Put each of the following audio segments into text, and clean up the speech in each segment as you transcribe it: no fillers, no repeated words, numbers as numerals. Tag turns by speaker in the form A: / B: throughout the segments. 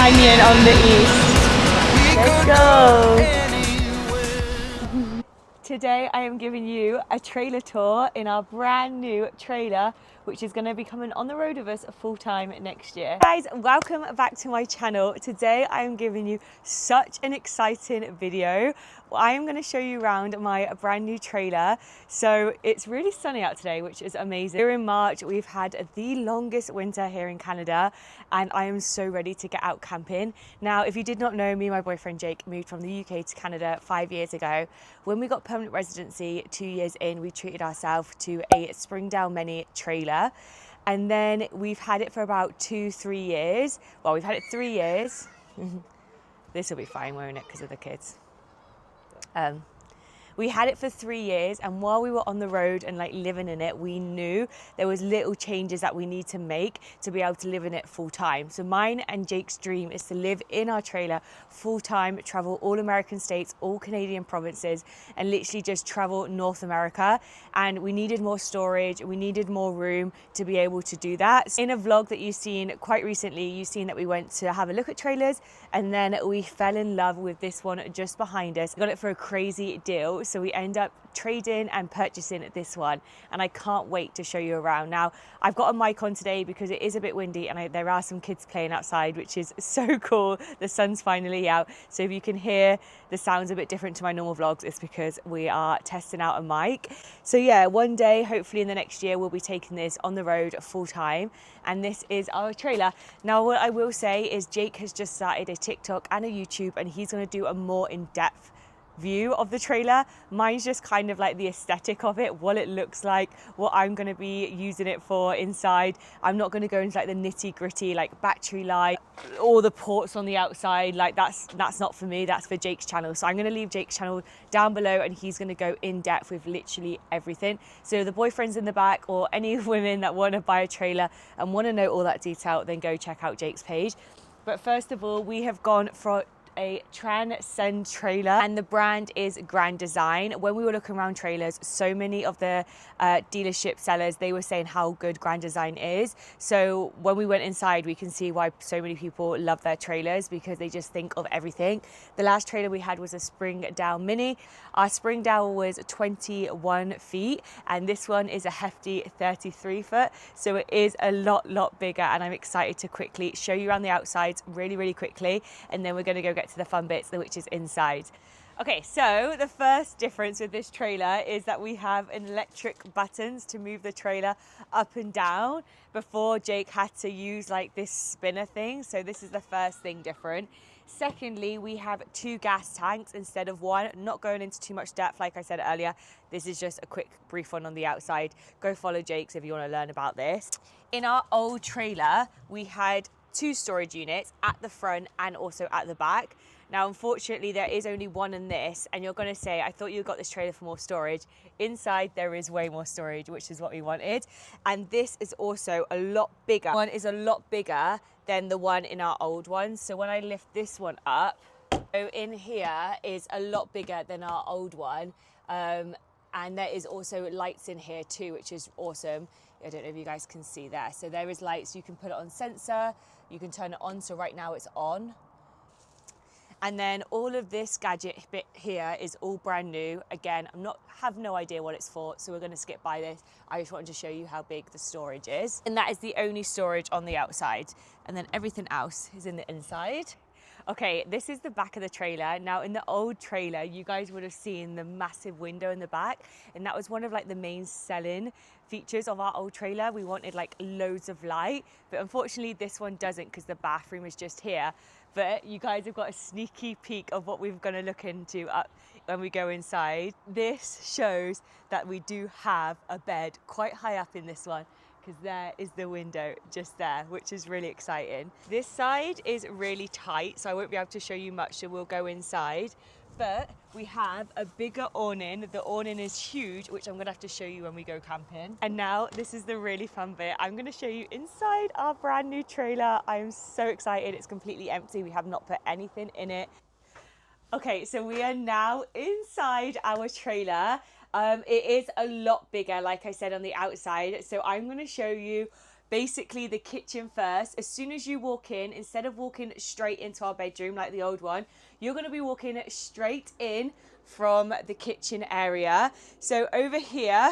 A: Canyon on the east. Let's go. Today I am giving you a trailer tour in our brand new trailer, which is going to be coming on the road with us full time next year. Guys, welcome back to my channel. Today I am giving you such an exciting video. I am going to show you around my brand new trailer. So it's really sunny out today, which is amazing. Here in March, we've had the longest winter here in Canada, and I am so ready to get out camping. Now, if you did not know, me and my boyfriend Jake moved from the UK to Canada 5 years ago. When we got permanent residency 2 years in, we treated ourselves to a Springdale Mini trailer. And then we've had it for about 2-3 years. Well, we've had it 3 years. This will be fine, won't it, because of the kids. We had it for 3 years, and while we were on the road and like living in it, we knew there was little changes that we need to make to be able to live in it full time. So mine and Jake's dream is to live in our trailer full time, travel all American states, all Canadian provinces, and literally just travel North America. And we needed more storage, we needed more room to be able to do that. In a vlog that you've seen quite recently, you've seen that we went to have a look at trailers, and then we fell in love with this one just behind us. We got it for a crazy deal. So we end up trading and purchasing this one, and I can't wait to show you around. Now, I've got a mic on today because it is a bit windy, and there are some kids playing outside, which is so cool. The sun's finally out, so if you can hear the sounds a bit different to my normal vlogs, it's because we are testing out a mic. So yeah, one day, hopefully in the next year, we'll be taking this on the road full time, and this is our trailer. Now, what I will say is Jake has just started a TikTok and a YouTube, and he's going to do a more in-depth view of the trailer. Mine's just kind of like the aesthetic of it, what it looks like, what I'm going to be using it for inside. I'm not going to go into like the nitty gritty like battery life, all the ports on the outside. Like that's not for me, that's for Jake's channel. So I'm going to leave Jake's channel down below, and he's going to go in depth with literally everything. So the boyfriends in the back, or any women that want to buy a trailer and want to know all that detail, then go check out Jake's page. But first of all, we have gone for a Transcend trailer, and the brand is Grand Design. When we were looking around trailers, so many of the dealership sellers, they were saying how good Grand Design is. So when we went inside, we can see why so many people love their trailers, because they just think of everything. The last trailer we had was a Springdale Mini. Our Springdale was 21 feet, and this one is a hefty 33 foot. So it is a lot bigger, and I'm excited to quickly show you around the outsides really quickly, and then we're going to go get to the fun bits, which is inside. Okay, so the first difference with this trailer is that we have electric buttons to move the trailer up and down. Before, Jake had to use like this spinner thing, so this is the first thing different. Secondly, we have 2 gas tanks instead of 1. Not going into too much depth, like I said earlier. This is just a quick brief one on the outside. Go follow Jake's if you want to learn about this. In our old trailer, we had 2 storage units at the front and also at the back. Now, unfortunately, there is only 1 in this, and you're going to say, I thought you got this trailer for more storage. Inside, there is way more storage, which is what we wanted. And this is also a lot bigger. One is a lot bigger than the one in our old one. So when I lift this one up, so in here is a lot bigger than our old one. And there is also lights in here too, which is awesome. I don't know if you guys can see there. So there is lights, you can put it on sensor, you can turn it on. So right now it's on. And then all of this gadget bit here is all brand new. Again, have no idea what it's for, so we're going to skip by this. I just wanted to show you how big the storage is. And that is the only storage on the outside. And then everything else is in the inside. Okay, this is the back of the trailer. Now, in the old trailer, you guys would have seen the massive window in the back, and that was one of like the main selling features of our old trailer. We wanted like loads of light, but unfortunately this one doesn't, because the bathroom is just here. But you guys have got a sneaky peek of what we're going to look into up when we go inside. This shows that we do have a bed quite high up in this one, because there is the window just there, which is really exciting. This side is really tight, so I won't be able to show you much, so we'll go inside. But we have a bigger awning. The awning is huge, which I'm gonna have to show you when we go camping. And now this is the really fun bit. I'm gonna show you inside our brand new trailer. I am so excited. It's completely empty. We have not put anything in it. Okay, so we are now inside our trailer. It is a lot bigger, like I said, on the outside. So I'm going to show you basically the kitchen first. As soon as you walk in, instead of walking straight into our bedroom like the old one, you're going to be walking straight in from the kitchen area. So over here,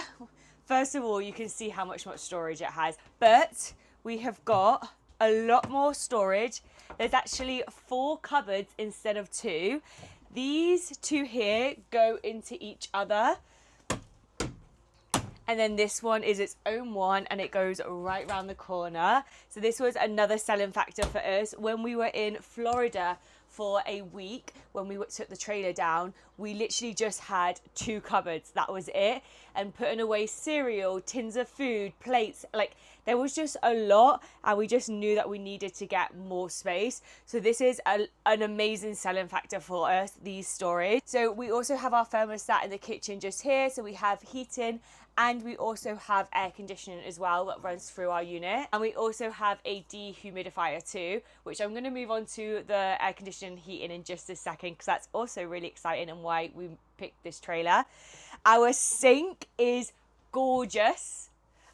A: first of all, you can see how much storage it has, but we have got a lot more storage. There's actually 4 cupboards instead of 2. These 2 here go into each other. And then this one is its own one, and it goes right around the corner. So this was another selling factor for us. When we were in Florida for a week, when we took the trailer down, we literally just had 2 cupboards. That was it. And putting away cereal, tins of food, plates, like there was just a lot, and we just knew that we needed to get more space. So this is an amazing selling factor for us, these storage. So we also have our thermostat in the kitchen just here. So we have heating, and we also have air conditioning as well that runs through our unit. And we also have a dehumidifier too, which I'm going to move on to the air conditioning and heating in just a second, because that's also really exciting and why we picked this trailer. Our sink is gorgeous.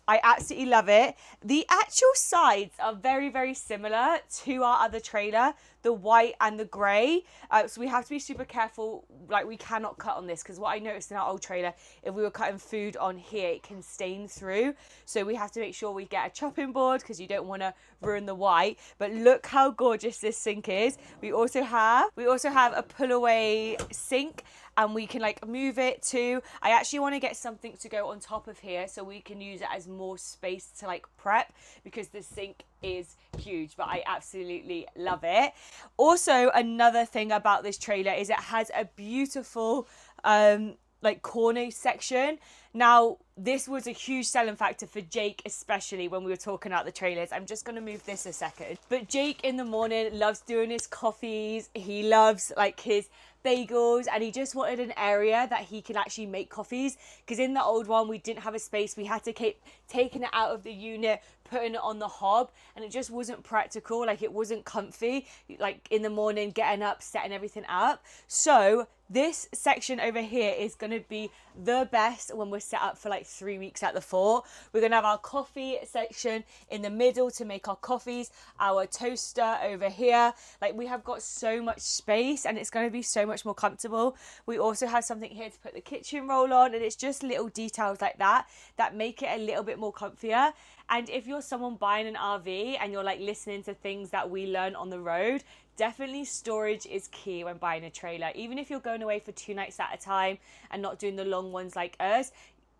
A: I absolutely love it. The actual sides are very, very similar to our other trailer, the white and the grey. So we have to be super careful. Like, we cannot cut on this, because what I noticed in our old trailer, if we were cutting food on here, it can stain through. So we have to make sure we get a chopping board, because you don't want to ruin the white. But look how gorgeous this sink is. We also have a pull away sink, and we can like move it too. I actually want to get something to go on top of here so we can use it as more space to like prep, because the sink is huge, but I absolutely love it. Also, another thing about this trailer is it has a beautiful like corner section. Now, this was a huge selling factor for Jake, especially when we were talking about the trailers. I'm just going to move this a second. But Jake in the morning loves doing his coffees. He loves like his bagels, and he just wanted an area that he could actually make coffees, because in the old one we didn't have a space. We had to keep taking it out of the unit, putting it on the hob, and it just wasn't practical. Like, it wasn't comfy, like in the morning getting up, setting everything up. So this section over here is going to be the best when we're set up for like 3 weeks at the fort. We're going to have our coffee section in the middle to make our coffees, our toaster over here. Like, we have got so much space, and it's going to be so much more comfortable. We also have something here to put the kitchen roll on, and it's just little details like that that make it a little bit more comfier. And if you're someone buying an RV and you're like listening to things that we learn on the road, definitely storage is key when buying a trailer. Even if you're going away for 2 nights at a time and not doing the long ones like us,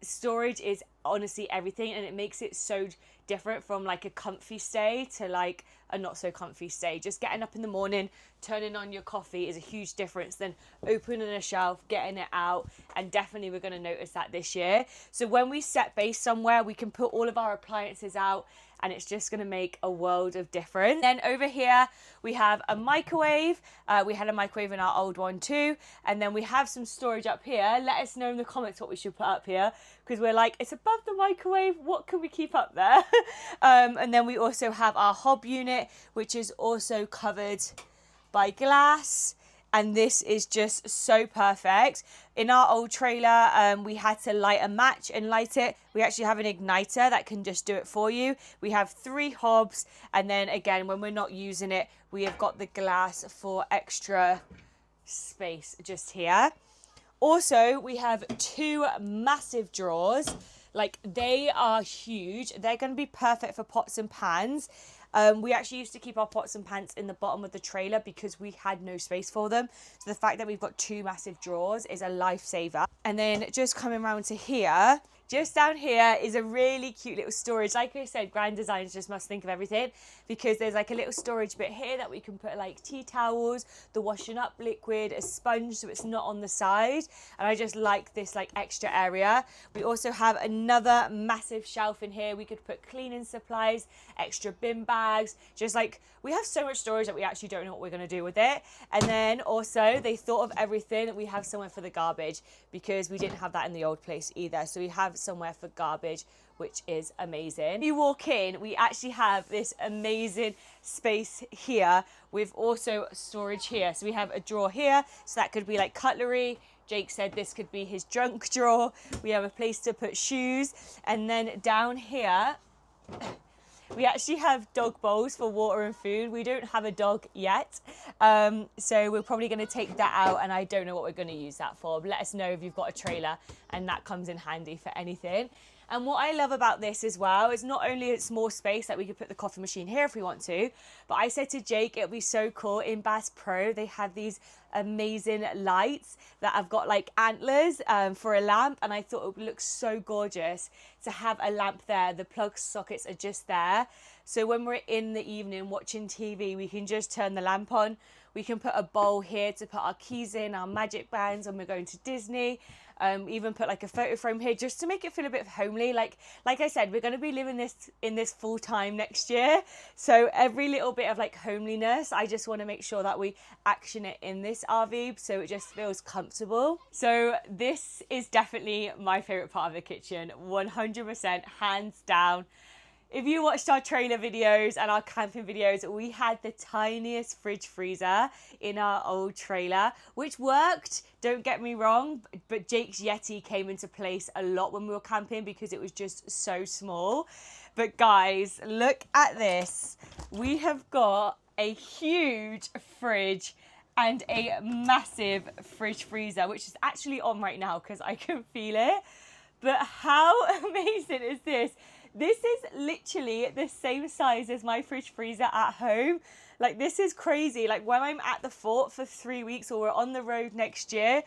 A: storage is honestly everything, and it makes it so different from like a comfy stay to like a not so comfy stay. Just getting up in the morning, turning on your coffee is a huge difference than opening a shelf, getting it out, and definitely we're going to notice that this year. So when we set base somewhere, we can put all of our appliances out, and it's just going to make a world of difference. Then over here we have a microwave. We had a microwave in our old one too, and then we have some storage up here. Let us know in the comments what we should put up here, because we're like, it's above the microwave, what can we keep up there? And then we also have our hob unit, which is also covered by glass, and this is just so perfect. In our old trailer, we had to light a match and light it. We actually have an igniter that can just do it for you. We have 3 hobs, and then again, when we're not using it, we have got the glass for extra space just here. Also, we have 2 massive drawers. Like, they are huge. They're going to be perfect for pots and pans. We actually used to keep our pots and pans in the bottom of the trailer because we had no space for them. So the fact that we've got 2 massive drawers is a lifesaver. And then just coming around to here, just down here is a really cute little storage. Like I said, grand designs just must think of everything, because there's like a little storage bit here that we can put like tea towels, the washing up liquid, a sponge so it's not on the side. And I just like this like extra area. We also have another massive shelf in here. We could put cleaning supplies, extra bin bags, just like, we have so much storage that we actually don't know what we're going to do with it. And then also they thought of everything. We have somewhere for the garbage, because we didn't have that in the old place either. So we have somewhere for garbage, which is amazing. If you walk in, we actually have this amazing space here with also storage here. So we have a drawer here, so that could be like cutlery. Jake said this could be his junk drawer. We have a place to put shoes. And then down here, We actually have dog bowls for water and food. We don't have a dog yet. So we're probably going to take that out, and I don't know what we're going to use that for. But let us know if you've got a trailer and that comes in handy for anything. And what I love about this as well is not only it's more space, that we could put the coffee machine here if we want to, but I said to Jake it'll be so cool. In Bass Pro they have these amazing lights that have got like antlers for a lamp, and I thought it would look so gorgeous to have a lamp there. The plug sockets are just there, so when we're in the evening watching TV we can just turn the lamp on. We can put a bowl here to put our keys in, our magic bands when we're going to Disney. Even put like a photo frame here just to make it feel a bit homely. Like I said, we're going to be living in this full time next year. So every little bit of like homeliness, I just want to make sure that we action it in this RV so it just feels comfortable. So this is definitely my favorite part of the kitchen, 100%, hands down. If you watched our trailer videos and our camping videos, we had the tiniest fridge freezer in our old trailer, which worked, don't get me wrong, but Jake's Yeti came into place a lot when we were camping because it was just so small. But guys, look at this. We have got a huge fridge and a massive fridge freezer, which is actually on right now because I can feel it. But how amazing is this? This is literally the same size as my fridge freezer at home. Like, this is crazy. Like, when I'm at the fort for 3 weeks or we're on the road next year,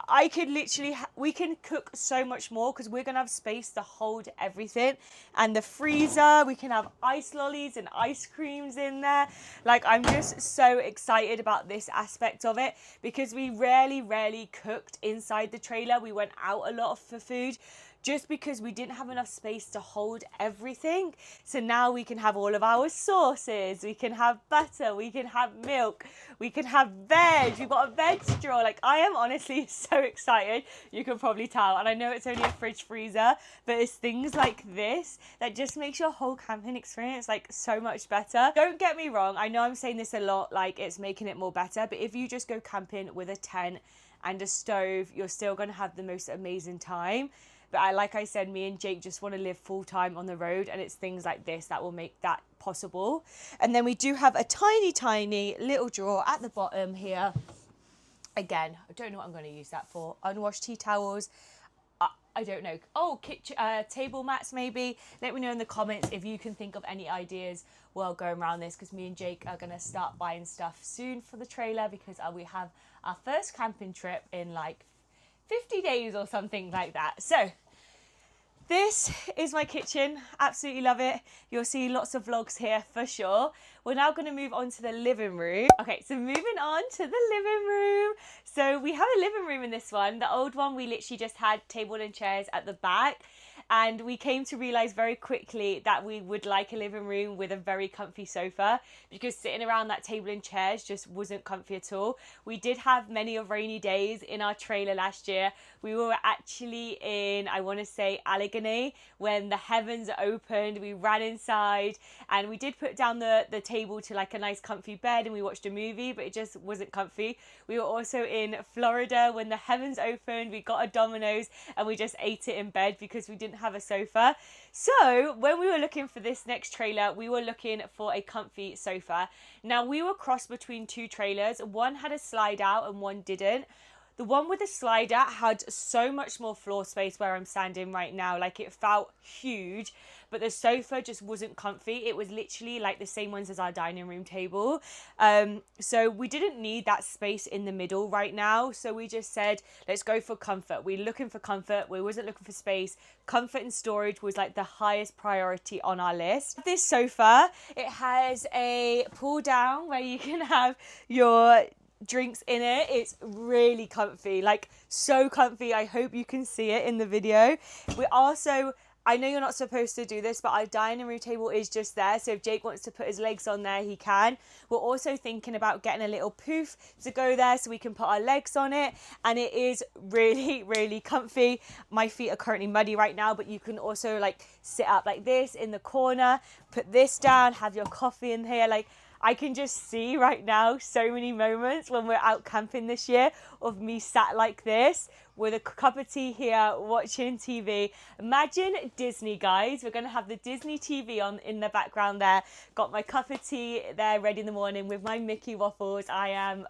A: I could literally, we can cook so much more because we're going to have space to hold everything. And the freezer, we can have ice lollies and ice creams in there. Like, I'm just so excited about this aspect of it because we rarely cooked inside the trailer. We went out a lot for food, just because we didn't have enough space to hold everything. So now we can have all of our sauces, we can have butter, we can have milk, we can have veg, we've got a veg straw. Like, I am honestly so excited, you can probably tell. And I know it's only a fridge freezer, but it's things like this that just makes your whole camping experience like so much better. Don't get me wrong, I know I'm saying this a lot, like it's making it more better, but if you just go camping with a tent and a stove, you're still going to have the most amazing time. But like I said, me and Jake just want to live full time on the road, and it's things like this that will make that possible. And then we do have a tiny little drawer at the bottom here. Again, I don't know what I'm going to use that for. Unwashed tea towels. I don't know. Oh, kitchen, table mats maybe. Let me know in the comments if you can think of any ideas while going around this, because me and Jake are going to start buying stuff soon for the trailer because we have our first camping trip in like 50 days or something like that. So this is my kitchen. Absolutely love it. You'll see lots of vlogs here for sure. We're now going to move on to the living room. Okay, so moving on to the living room. So we have a living room in this one. The old one, we literally just had table and chairs at the back. And we came to realize very quickly that we would like a living room with a very comfy sofa, because sitting around that table and chairs just wasn't comfy at all. We did have many of rainy days in our trailer last year. We were actually in, I want to say, Allegheny when the heavens opened. We ran inside and we did put down the table to like a nice comfy bed and we watched a movie, but it just wasn't comfy. We were also in Florida when the heavens opened. We got a Domino's and we just ate it in bed because we didn't have a sofa. So when we were looking for this next trailer, we were looking for a comfy sofa. Now, we were crossed between two trailers. One had a slide out and one didn't. The one with the slider had so much more floor space where I'm standing right now. Like, it felt huge, but the sofa just wasn't comfy. It was literally like the same ones as our dining room table. So we didn't need that space in the middle right now. So we just said, let's go for comfort. We're looking for comfort. We wasn't looking for space. Comfort and storage was like the highest priority on our list. This sofa, it has a pull down where you can have your drinks in it. It's really comfy, like so comfy. I hope you can see it in the video. We also, I know you're not supposed to do this, but our dining room table is just there, so if Jake wants to put his legs on there, he can. We're also thinking about getting a little poof to go there so we can put our legs on it, and it is really comfy. My feet are currently muddy right now, but you can also like sit up like this in the corner, put this down, have your coffee in here. Like, I can just see right now so many moments when we're out camping this year of me sat like this with a cup of tea here watching TV. Imagine Disney, guys. We're going to have the Disney TV on in the background there. Got my cup of tea there ready in the morning with my Mickey waffles. I am,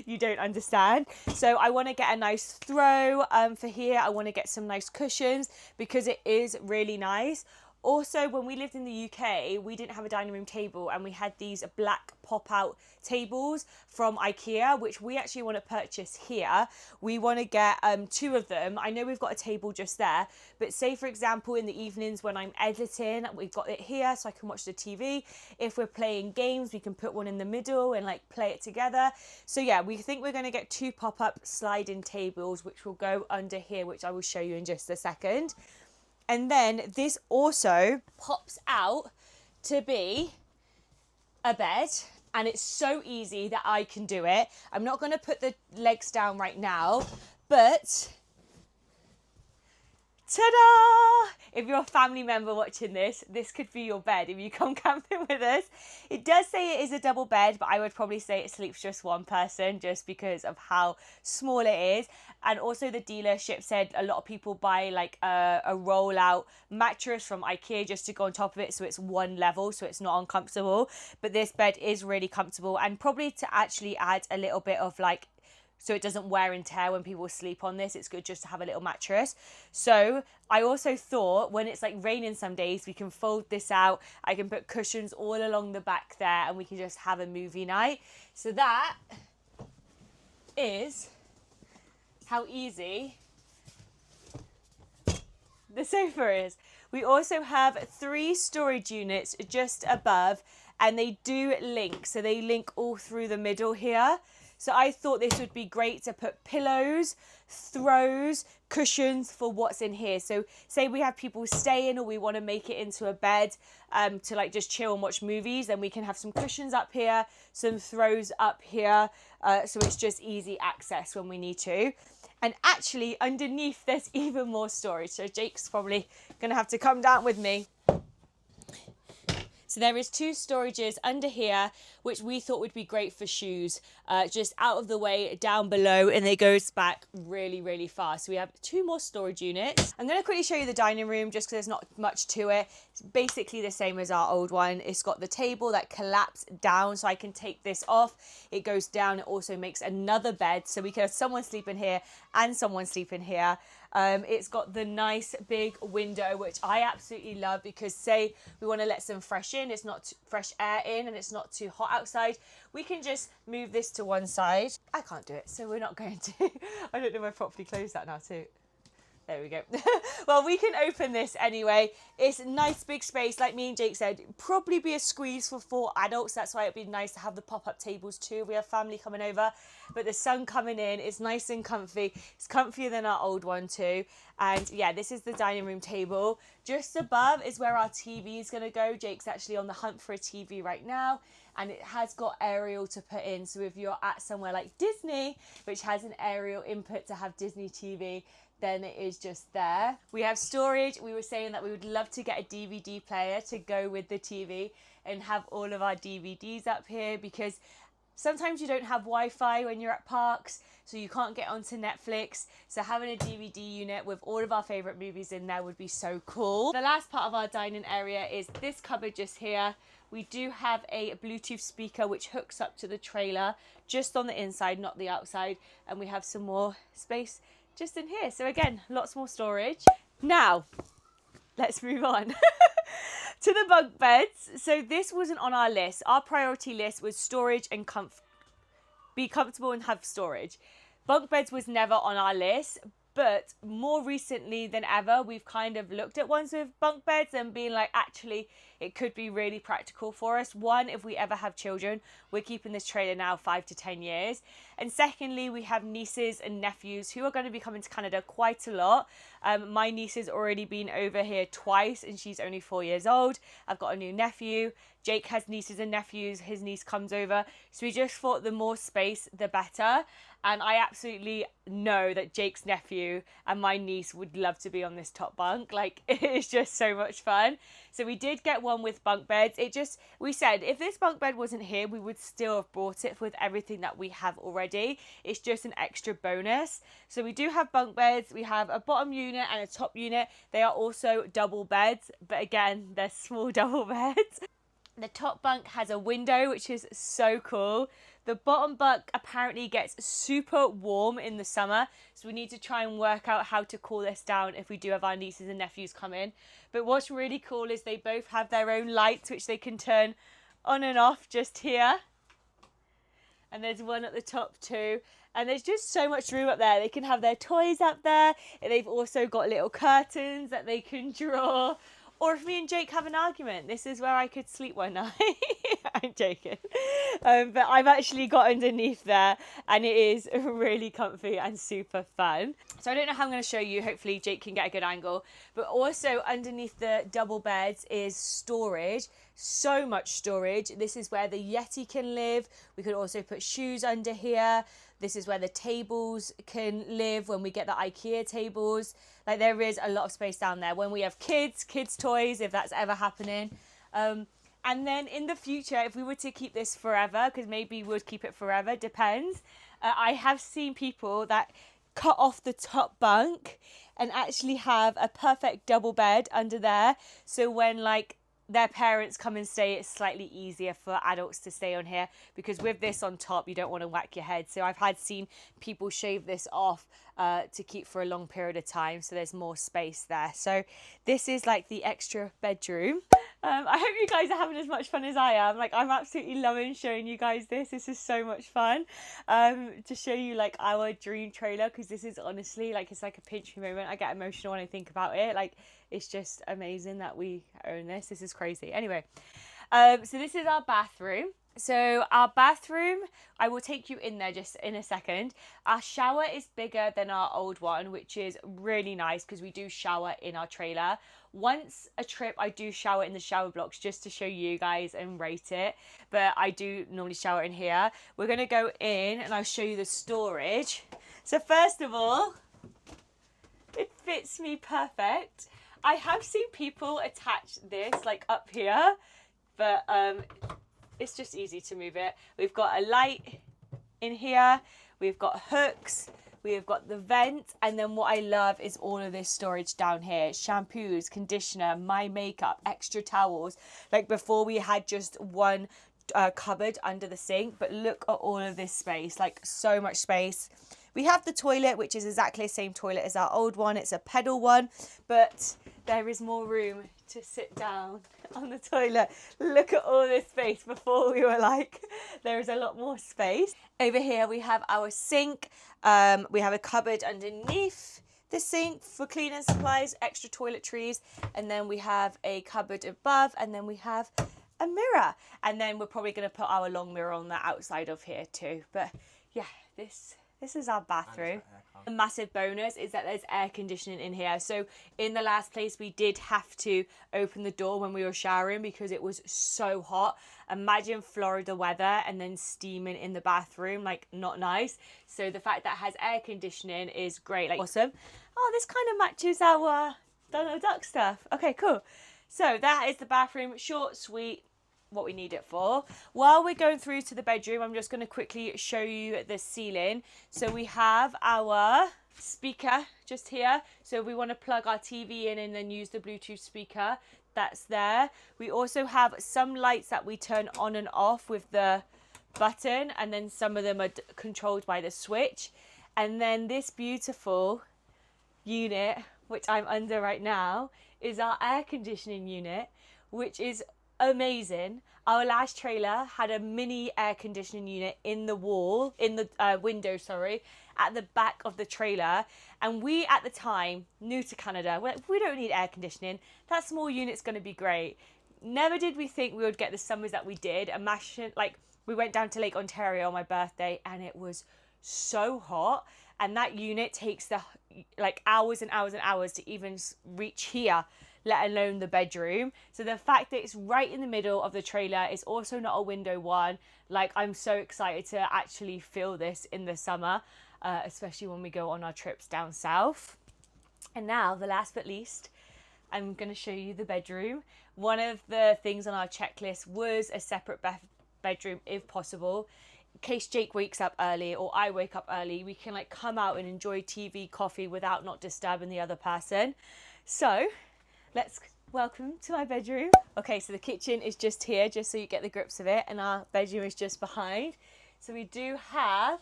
A: you don't understand. So I want to get a nice throw for here. I want to get some nice cushions because it is really nice. Also, when we lived in the UK, we didn't have a dining room table and we had these black pop-out tables from IKEA, which we actually want to purchase here. We want to get 2 of them. I know we've got a table just there, but say, for example, in the evenings when I'm editing, we've got it here so I can watch the TV. If we're playing games, we can put one in the middle and like play it together. So yeah, we think we're going to get 2 pop-up sliding tables, which will go under here, which I will show you in just a second. And then this also pops out to be a bed, and it's so easy that I can do it. I'm not going to put the legs down right now, but ta-da! If you're a family member watching this, this could be your bed if you come camping with us. It does say it is a double bed, but I would probably say it sleeps just one person just because of how small it is. And also the dealership said a lot of people buy like a roll-out mattress from IKEA just to go on top of it so it's one level, so it's not uncomfortable. But this bed is really comfortable, and probably to actually add a little bit of like, so it doesn't wear and tear when people sleep on this, it's good just to have a little mattress. So I also thought when it's like raining some days, we can fold this out. I can put cushions all along the back there and we can just have a movie night. So that is how easy the sofa is. We also have 3 storage units just above, and they do link. So they link all through the middle here. So I thought this would be great to put pillows, throws, cushions for what's in here. So say we have people staying or we want to make it into a bed to like just chill and watch movies, then we can have some cushions up here, some throws up here. So it's just easy access when we need to. And actually underneath there's even more storage. So Jake's probably going to have to come down with me. So there is 2 storages under here, which we thought would be great for shoes, just out of the way down below, and it goes back really, really far. So we have 2 more storage units. I'm going to quickly show you the dining room just because there's not much to it. It's basically the same as our old one. It's got the table that collapses down, so I can take this off. It goes down. It also makes another bed, so we can have someone sleep in here and someone sleep in here. It's got the nice big window, which I absolutely love because say we want to let some fresh in, it's not fresh air in and it's not too hot outside. We can just move this to one side. I can't do it, so we're not going to. I don't know if I properly closed that now too. There we go. Well, we can open this anyway. It's a nice big space. Like me and Jake said, probably be a squeeze for 4 adults. That's why it'd be nice to have the pop-up tables too. We have family coming over, but the sun coming in is nice and comfy. It's comfier than our old one too. And yeah, this is the dining room table. Just above is where our TV is going to go. Jake's actually on the hunt for a TV right now, and it has got aerial to put in. So if you're at somewhere like Disney, which has an aerial input to have Disney TV, then it is just there. We have storage. We were saying that we would love to get a DVD player to go with the TV and have all of our DVDs up here, because sometimes you don't have Wi-Fi when you're at parks, so you can't get onto Netflix. So having a DVD unit with all of our favourite movies in there would be so cool. The last part of our dining area is this cupboard just here. We do have a Bluetooth speaker which hooks up to the trailer just on the inside, not the outside. And we have some more space just in here. So again, lots more storage. Now, let's move on to the bunk beds. So this wasn't on our list. Our priority list was storage and be comfortable and have storage. Bunk beds was never on our list, but more recently than ever, we've kind of looked at ones with bunk beds and been like, actually, it could be really practical for us. One, if we ever have children, we're keeping this trailer now 5 to 10 years. And secondly, we have nieces and nephews who are going to be coming to Canada quite a lot. My niece has already been over here twice and she's only 4 years old. I've got a new nephew. Jake has nieces and nephews. His niece comes over. So we just thought the more space, the better. And I absolutely know that Jake's nephew and my niece would love to be on this top bunk. Like, it is just so much fun. So we did get one with bunk beds. We said if this bunk bed wasn't here, we would still have brought it with everything that we have already. It's just an extra bonus. So we do have bunk beds. We have a bottom unit and a top unit. They are also double beds, but again, they're small double beds. The top bunk has a window, which is so cool. The bottom bunk apparently gets super warm in the summer, so we need to try and work out how to cool this down if we do have our nieces and nephews come in. But what's really cool is they both have their own lights, which they can turn on and off just here. And there's one at the top too. And there's just so much room up there. They can have their toys up there. And they've also got little curtains that they can draw. Or if me and Jake have an argument, this is where I could sleep one night. I'm joking. But I've actually got underneath there and it is really comfy and super fun. So I don't know how I'm going to show you. Hopefully Jake can get a good angle. But also underneath the double beds is storage. So much storage. This is where the Yeti can live. We could also put shoes under here. This is where the tables can live when we get the IKEA tables. Like there is a lot of space down there. When we have kids toys, if that's ever happening. And then in the future, if we were to keep this forever, because maybe we would keep it forever, depends. I have seen people that cut off the top bunk and actually have a perfect double bed under there. So when like their parents come and stay, it's slightly easier for adults to stay on here, because with this on top you don't want to whack your head. So I've seen people shave this off to keep for a long period of time, so there's more space there. So this is like the extra bedroom. I hope you guys are having as much fun as I am. Like I'm absolutely loving showing you guys this. This is so much fun to show you like our dream trailer, because this is honestly like, it's like a pinch me moment. I get emotional when I think about it. Like it's just amazing that we own this. This is crazy. Anyway, so this is our bathroom. So our bathroom, I will take you in there just in a second. Our shower is bigger than our old one, which is really nice because we do shower in our trailer. Once a trip, I do shower in the shower blocks just to show you guys and rate it. But I do normally shower in here. We're going to go in and I'll show you the storage. So first of all, it fits me perfect. I have seen people attach this like up here, but it's just easy to move it. We've got a light in here. We've got hooks. We've got the vent. And then what I love is all of this storage down here. Shampoos, conditioner, my makeup, extra towels. Like before we had just one cupboard under the sink, but look at all of this space, like so much space. We have the toilet, which is exactly the same toilet as our old one. It's a pedal one, but there is more room to sit down on the toilet. Look at all this space. Before we were like, there is a lot more space. Over here we have our sink. We have a cupboard underneath the sink for cleaning supplies, extra toiletries, and then we have a cupboard above, and then we have a mirror, and then we're probably going to put our long mirror on the outside of here too. But yeah, this is our bathroom. A massive bonus is that there's air conditioning in here. So in the last place, we did have to open the door when we were showering because it was so hot. Imagine Florida weather and then steaming in the bathroom, like not nice. So the fact that it has air conditioning is great, like awesome. Oh, this kind of matches our Donald Duck stuff. Okay, cool. So that is the bathroom, short, sweet, what we need it for. While we're going through to the bedroom, I'm just going to quickly show you the ceiling. So we have our speaker just here. So we want to plug our TV in and then use the Bluetooth speaker. That's there. We also have some lights that we turn on and off with the button, and then some of them are controlled by the switch. And then this beautiful unit, which I'm under right now, is our air conditioning unit, which is amazing. Our last trailer had a mini air conditioning unit in the wall, in the window, sorry, at the back of the trailer. And we, at the time, new to Canada, we're like, we don't need air conditioning. That small unit's going to be great. Never did we think we would get the summers that we did. Imagine, like, we went down to Lake Ontario on my birthday and it was so hot. And that unit takes like hours and hours and hours to even reach here, let alone the bedroom. So the fact that it's right in the middle of the trailer is also not a window one. Like, I'm so excited to actually feel this in the summer, especially when we go on our trips down south. And now, the last but least, I'm going to show you the bedroom. One of the things on our checklist was a separate bedroom if possible. In case Jake wakes up early or I wake up early, we can like come out and enjoy TV, coffee without not disturbing the other person. So let's welcome to my bedroom. Okay, so the kitchen is just here, just so you get the grips of it, and our bedroom is just behind. So we do have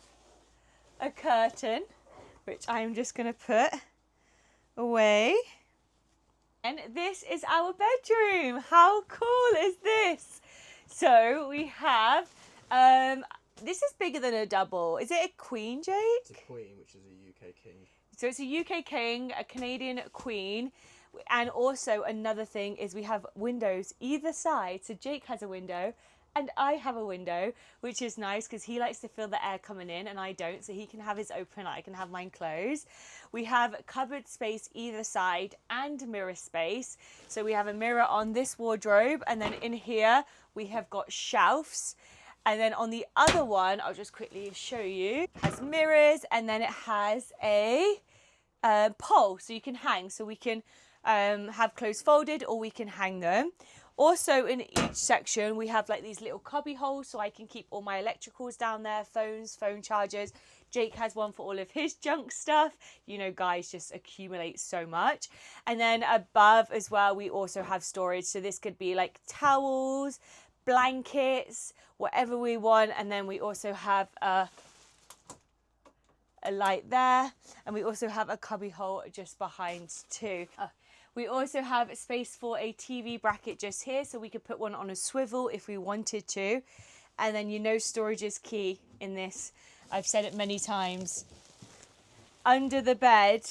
A: a curtain, which I'm just going to put away. And this is our bedroom. How cool is this? So we have, this is bigger than a double. Is it a queen, Jake?
B: It's a queen, which is a UK king.
A: So it's a UK king, a Canadian queen. And also another thing is we have windows either side. So Jake has a window and I have a window, which is nice because he likes to feel the air coming in and I don't. So he can have his open, I can have mine closed. We have cupboard space either side and mirror space. So we have a mirror on this wardrobe, and then in here we have got shelves. And then on the other one, I'll just quickly show you, it has mirrors, and then it has a pole so you can hang. So we can have clothes folded or we can hang them. Also in each section we have like these little cubby holes so I can keep all my electricals down there, phones, phone chargers. Jake has one for all of his junk stuff. You know, guys just accumulate so much. And then above as well we also have storage, so this could be like towels, blankets, whatever we want. And then we also have a light there, and we also have a cubby hole just behind too. We also have space for a TV bracket just here, so we could put one on a swivel if we wanted to. And then, you know, storage is key in this. I've said it many times. Under the bed,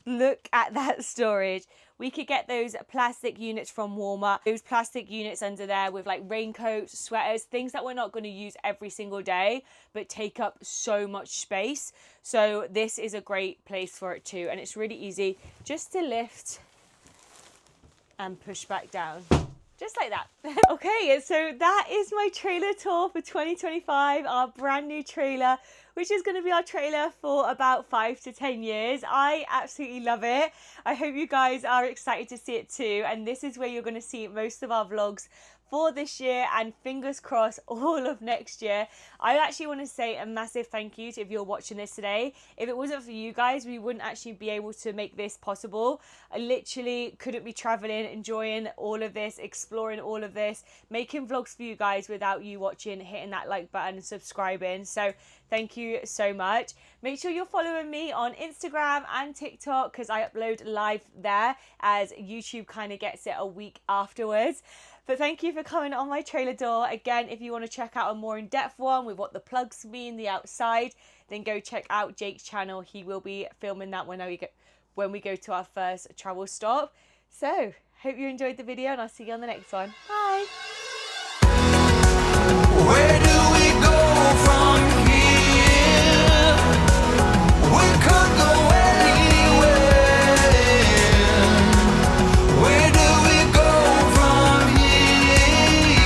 A: look at that storage. We could get those plastic units from Walmart. Those plastic units under there with like raincoats, sweaters, things that we're not going to use every single day, but take up so much space. So this is a great place for it too. And it's really easy just to lift and push back down. Just like that. Okay, so that is my trailer tour for 2025, our brand new trailer, which is going to be our trailer for about 5 to 10 years. I absolutely love it. I hope you guys are excited to see it too. And this is where you're going to see most of our vlogs for this year, and fingers crossed all of next year. I actually want to say a massive thank you to if you're watching this today. If it wasn't for you guys, we wouldn't actually be able to make this possible. I literally couldn't be traveling, enjoying all of this, exploring all of this, making vlogs for you guys without you watching, hitting that like button and subscribing. So thank you so much. Make sure you're following me on Instagram and TikTok because I upload live there, as YouTube kind of gets it a week afterwards. But thank you for coming on my trailer tour. Again, if you want to check out a more in-depth one with what the plugs mean, the outside, then go check out Jake's channel. He will be filming that when we go to our first travel stop. So, hope you enjoyed the video and I'll see you on the next one. Bye!